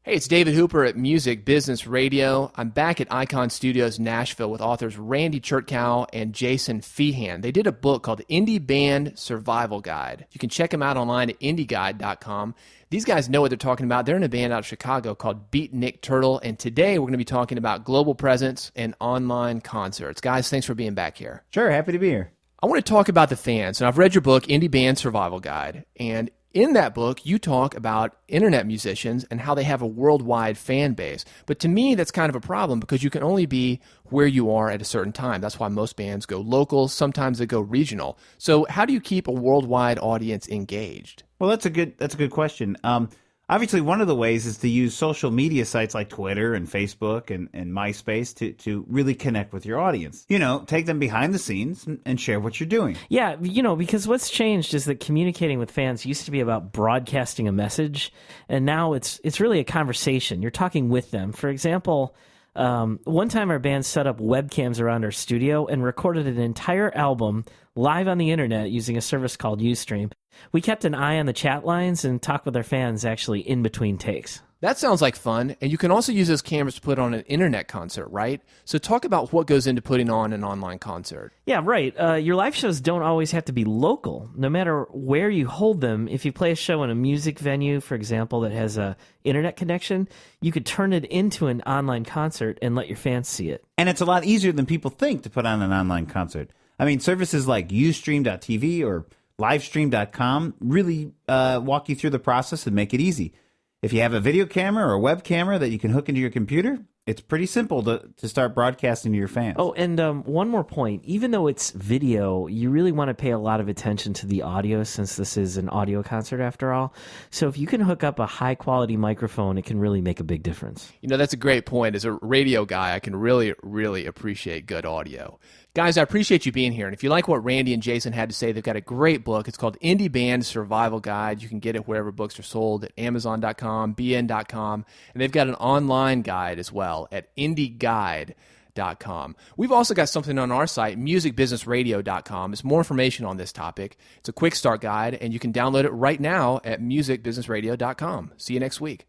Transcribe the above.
Hey, it's David Hooper at Music Business Radio. I'm back at Icon Studios Nashville with authors Randy Chertkow and Jason Feehan. They did a book called Indie Band Survival Guide. You can check them out online at indieguide.com. These guys know what they're talking about. They're in a band out of Chicago called Beat Nick Turtle, and today we're going to be talking about global presence and online concerts. Guys, thanks for being back here. Sure, happy to be here. I want to talk about the fans. And I've read your book, Indie Band Survival Guide, and in that book, you talk about internet musicians and how they have a worldwide fan base. But to me, that's kind of a problem because you can only be where you are at a certain time. That's why most bands go local. Sometimes they go regional. So how do you keep a worldwide audience engaged? Well, that's a good question. Obviously, one of the ways is to use social media sites like Twitter and Facebook and MySpace to really connect with your audience. You know, take them behind the scenes and share what you're doing. Yeah, because what's changed is that communicating with fans used to be about broadcasting a message, and now it's really a conversation. You're talking with them. For example, one time our band set up webcams around our studio and recorded an entire album live on the internet using a service called Ustream. We kept an eye on the chat lines and talked with our fans actually in between takes. That sounds like fun, and you can also use those cameras to put on an internet concert, right? So talk about what goes into putting on an online concert. Yeah, right. Your live shows don't always have to be local. No matter where you hold them, if you play a show in a music venue, for example, that has a internet connection, you could turn it into an online concert and let your fans see it. And it's a lot easier than people think to put on an online concert. I mean, services like Ustream.tv or Livestream.com really walk you through the process and make it easy. If you have a video camera or a web camera that you can hook into your computer, it's pretty simple to start broadcasting to your fans. Oh, and one more point. Even though it's video, you really want to pay a lot of attention to the audio since this is an audio concert after all. So if you can hook up a high-quality microphone, it can really make a big difference. You know, that's a great point. As a radio guy, I can really, really appreciate good audio. Guys, I appreciate you being here. And if you like what Randy and Jason had to say, they've got a great book. It's called Indie Band Survival Guide. You can get it wherever books are sold, at Amazon.com, BN.com. And they've got an online guide as well at indieguide.com. We've also got something on our site, musicbusinessradio.com. It's more information on this topic. It's a quick start guide, and you can download it right now at musicbusinessradio.com. See you next week.